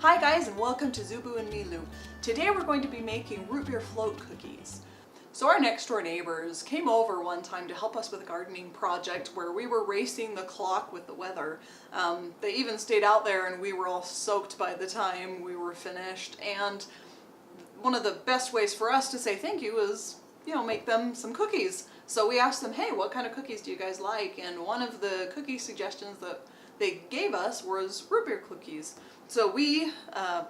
Hi guys, and welcome to Zubu and Milu. Today we're going to be making root beer float cookies. So our next door neighbors came over one time to help us with a gardening project where we were racing the clock with the weather. They even stayed out there and we were all soaked by the time we were finished. And one of the best ways for us to say thank you is, make them some cookies. So we asked them, hey, what kind of cookies do you guys like? And one of the cookie suggestions that they gave us was root beer cookies. So we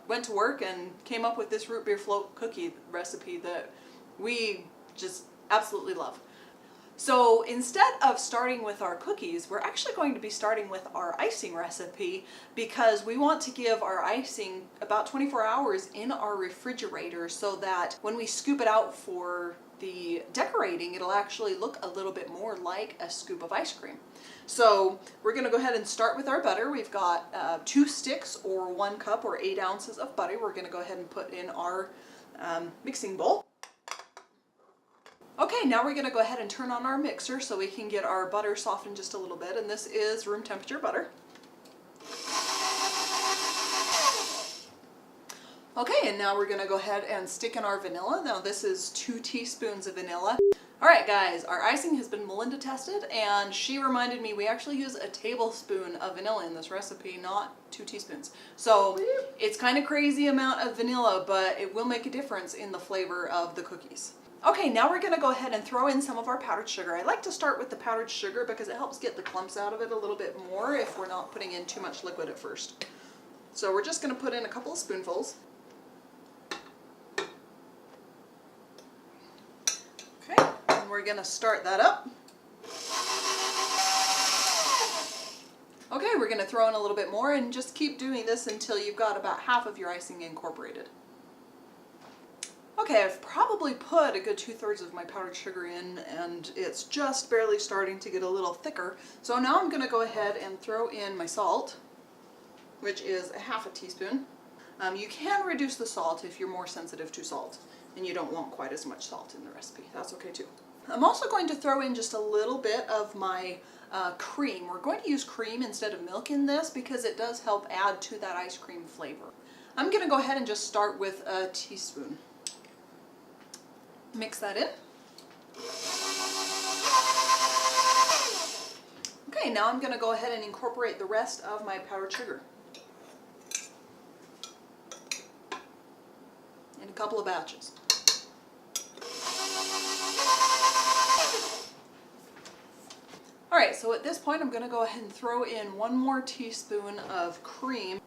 went to work and came up with this root beer float cookie recipe that we just absolutely love. So instead of starting with our cookies, we're actually going to be starting with our icing recipe because we want to give our icing about 24 hours in our refrigerator so that when we scoop it out for the decorating, it'll actually look a little bit more like a scoop of ice cream. So we're going to go ahead and start with our butter. We've got 2 sticks or 1 cup or 8 ounces of butter. We're going to go ahead and put in our mixing bowl. Okay, now we're going to go ahead and turn on our mixer so we can get our butter softened just a little bit, and this is room temperature butter. Okay, and now we're going to go ahead and stick in our vanilla. Now this is 2 teaspoons of vanilla. Alright guys, our icing has been Melinda tested, and she reminded me we actually use a tablespoon of vanilla in this recipe, not 2 teaspoons. So it's kind of crazy amount of vanilla, but it will make a difference in the flavor of the cookies. Okay, now we're going to go ahead and throw in some of our powdered sugar. I like to start with the powdered sugar because it helps get the clumps out of it a little bit more if we're not putting in too much liquid at first. So we're just going to put in a couple of spoonfuls. Okay, and we're going to start that up. Okay, we're going to throw in a little bit more and just keep doing this until you've got about half of your icing incorporated. Okay, I've probably put a good 2/3 of my powdered sugar in, and it's just barely starting to get a little thicker. So now I'm going to go ahead and throw in my salt, which is 1/2 teaspoon. You can reduce the salt if you're more sensitive to salt and you don't want quite as much salt in the recipe. That's okay too. I'm also going to throw in just a little bit of my cream. We're going to use cream instead of milk in this because it does help add to that ice cream flavor. I'm going to go ahead and just start with a teaspoon. Mix that in. Okay, now I'm going to go ahead and incorporate the rest of my powdered sugar in a couple of batches. Alright, so at this point I'm going to go ahead and throw in 1 more teaspoon of cream.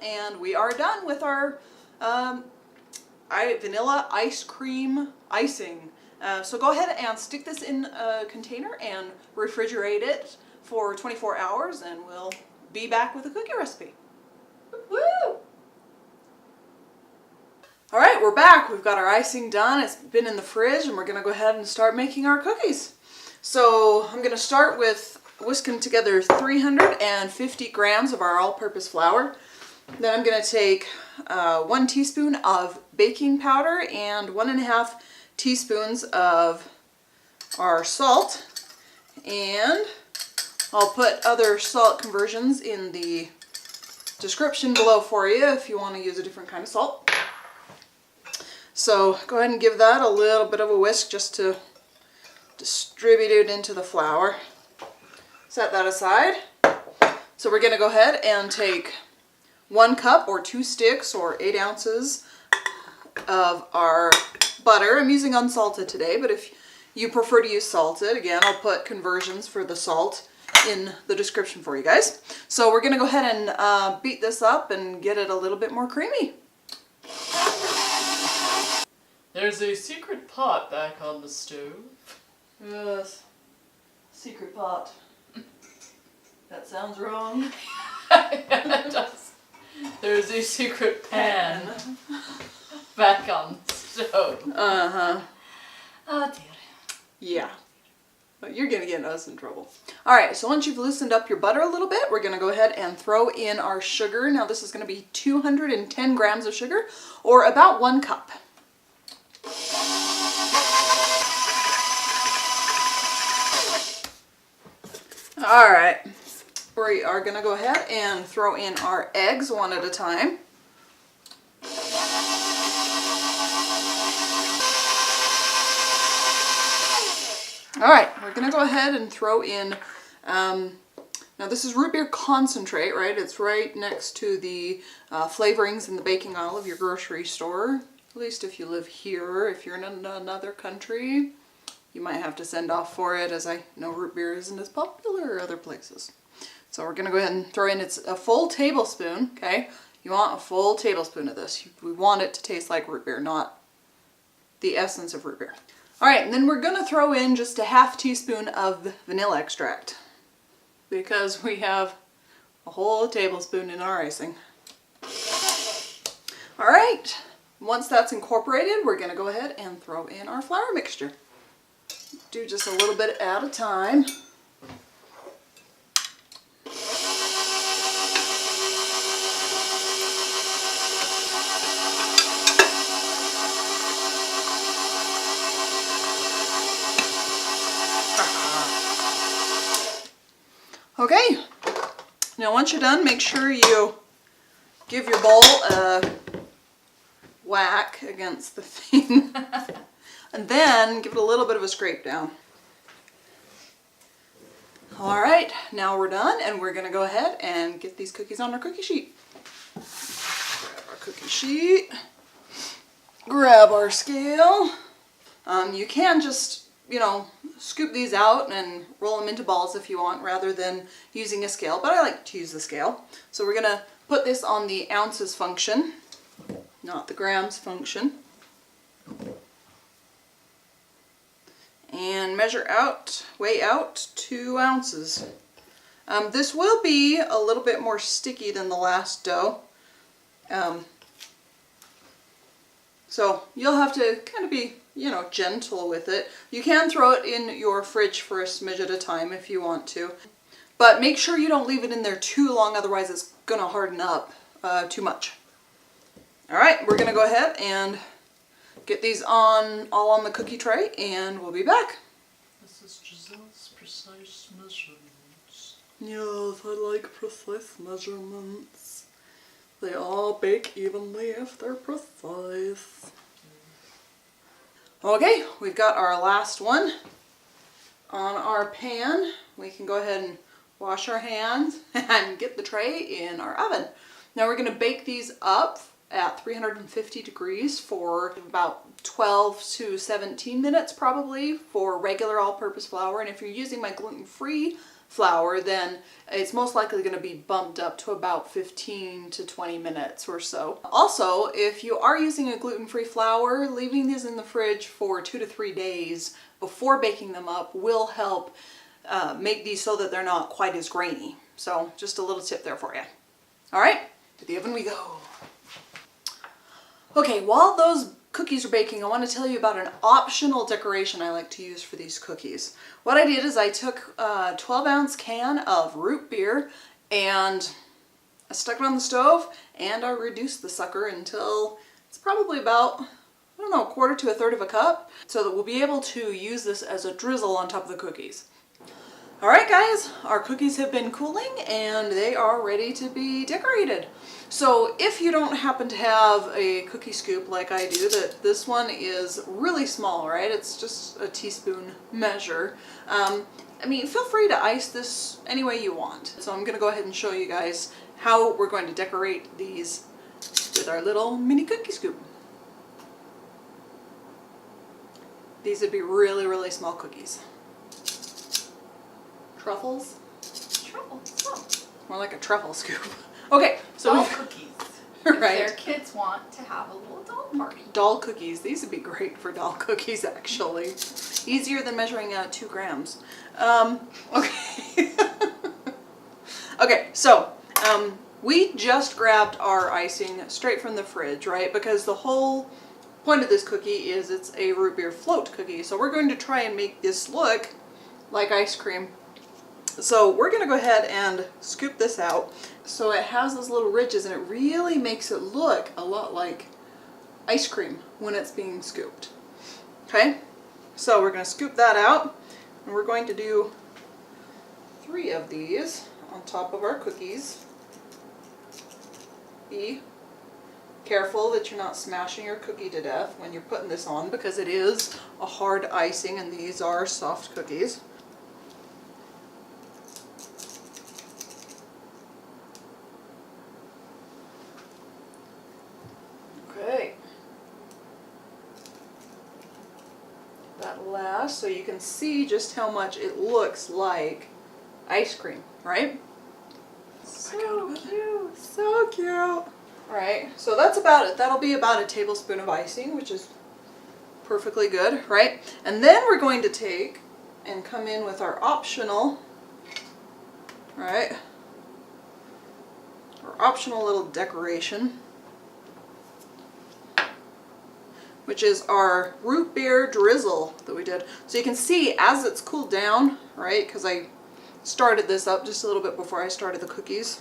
And we are done with our vanilla ice cream icing. So go ahead and stick this in a container and refrigerate it for 24 hours and we'll be back with a cookie recipe. Woo! Alright, we're back. We've got our icing done. It's been in the fridge and we're going to go ahead and start making our cookies. So I'm going to start with whisking together 350 grams of our all-purpose flour. Then I'm going to take 1 teaspoon of baking powder and 1.5 teaspoons of our salt. And I'll put other salt conversions in the description below for you if you want to use a different kind of salt. So go ahead and give that a little bit of a whisk just to distribute it into the flour. Set that aside. So we're going to go ahead and take 1 cup or 2 sticks or 8 ounces of our butter. I'm using unsalted today, but if you prefer to use salted, again, I'll put conversions for the salt in the description for you guys. So we're going to go ahead and beat this up and get it a little bit more creamy. There's a secret pot back on the stove. Yes, secret pot. That sounds wrong. Yeah, it does. There's a secret pan back on the stove. Uh-huh. Oh dear. Yeah. But you're going to get us in trouble. Alright, so once you've loosened up your butter a little bit, we're going to go ahead and throw in our sugar. Now this is going to be 210 grams of sugar, or about 1 cup. All right, we are gonna go ahead and throw in our eggs one at a time. All right, we're gonna go ahead and throw in, now this is root beer concentrate, right? It's right next to the flavorings in the baking aisle of your grocery store. At least if you live here. If you're in another country, you might have to send off for it, as I know root beer isn't as popular other places. So we're gonna go ahead and throw in, it's a full tablespoon, okay? You want a full tablespoon of this. We want it to taste like root beer, not the essence of root beer. All right, and then we're gonna throw in just a half teaspoon of vanilla extract because we have a whole tablespoon in our icing. All right, once that's incorporated, we're gonna go ahead and throw in our flour mixture. Do just a little bit at a time. Okay, now once you're done, make sure you give your bowl a whack against the thing and then give it a little bit of a scrape down. All right, now we're done and we're gonna go ahead and get these cookies on our cookie sheet. Grab our cookie sheet, grab our scale. You can just, you know, scoop these out and roll them into balls if you want rather than using a scale, but I like to use the scale. So we're gonna put this on the ounces function, not the grams function. And measure out, weigh out 2 ounces. This will be a little bit more sticky than the last dough. So you'll have to kind of be, you know, gentle with it. You can throw it in your fridge for a smidge at a time if you want to. But make sure you don't leave it in there too long, otherwise it's gonna harden up too much. All right, we're gonna go ahead and get these all on the cookie tray and we'll be back. This is Drizzle's precise measurements. Yes, I like precise measurements. They all bake evenly if they're precise. Okay, we've got our last one on our pan. We can go ahead and wash our hands and get the tray in our oven. Now we're going to bake these up at 350 degrees for about 12 to 17 minutes probably for regular all-purpose flour. And if you're using my gluten-free flour, then it's most likely going to be bumped up to about 15 to 20 minutes or so. Also, if you are using a gluten-free flour, leaving these in the fridge for 2 to 3 days before baking them up will help make these so that they're not quite as grainy. So just a little tip there for you. All right, to the oven we go. Okay, while those cookies are baking, I want to tell you about an optional decoration I like to use for these cookies. What I did is I took a 12-ounce can of root beer and I stuck it on the stove and I reduced the sucker until it's probably about, I don't know, 1/4 to 1/3 of a cup, so that we'll be able to use this as a drizzle on top of the cookies. All right, guys, our cookies have been cooling and they are ready to be decorated. So if you don't happen to have a cookie scoop like I do, this one is really small, right? It's just a teaspoon measure. I mean, feel free to ice this any way you want. So I'm gonna go ahead and show you guys how we're going to decorate these with our little mini cookie scoop. These would be really, really small cookies. Truffles? Truffles. Oh. More like a truffle scoop. Okay, so Doll cookies. right. If their kids want to have a little doll party. Doll cookies. These would be great for doll cookies, actually. Easier than measuring out 2 grams. Okay. Okay, so we just grabbed our icing straight from the fridge, right? Because the whole point of this cookie is it's a root beer float cookie. So we're going to try and make this look like ice cream. So we're going to go ahead and scoop this out. So it has those little ridges and it really makes it look a lot like ice cream when it's being scooped. Okay, so we're going to scoop that out and we're going to do 3 of these on top of our cookies. Be careful that you're not smashing your cookie to death when you're putting this on, because it is a hard icing and these are soft cookies. Okay. That last, so you can see just how much it looks like ice cream, right? So cute, so cute. Right, so that's about it. That'll be about a tablespoon of icing, which is perfectly good, right? And then we're going to take and come in with our optional, right? Our optional little decoration, which is our root beer drizzle that we did. So you can see as it's cooled down, right? Because I started this up just a little bit before I started the cookies.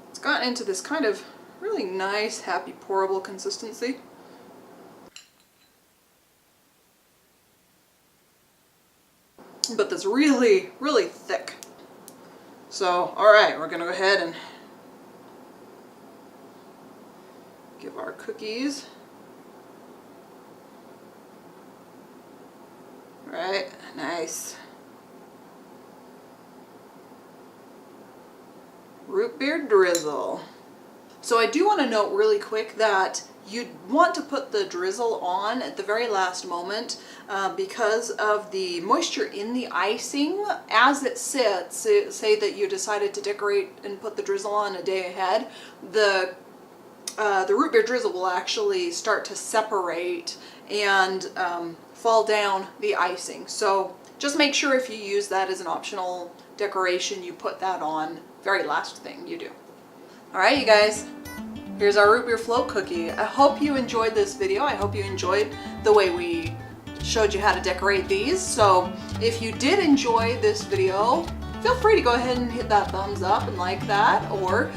It's gotten into this kind of really nice, happy, pourable consistency. But that's really, really thick. So, alright, we're going to go ahead and give our cookies. Right, nice. Root beer drizzle. So I do want to note really quick that you'd want to put the drizzle on at the very last moment because of the moisture in the icing as it sits. Say that you decided to decorate and put the drizzle on a day ahead, the root beer drizzle will actually start to separate and fall down the icing. So just make sure if you use that as an optional decoration, you put that on very last thing you do. Alright you guys, here's our root beer float cookie. I hope you enjoyed this video. I hope you enjoyed the way we showed you how to decorate these. So if you did enjoy this video, feel free to go ahead and hit that thumbs up and like that, or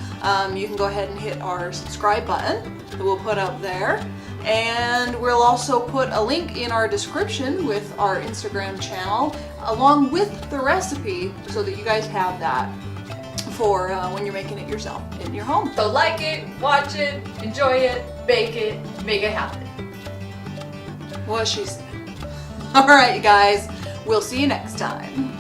you can go ahead and hit our subscribe button that we'll put up there. And we'll also put a link in our description with our Instagram channel along with the recipe so that you guys have that for when you're making it yourself in your home. So like it, watch it, enjoy it, bake it, make it happen. What she said. Alright you guys, we'll see you next time.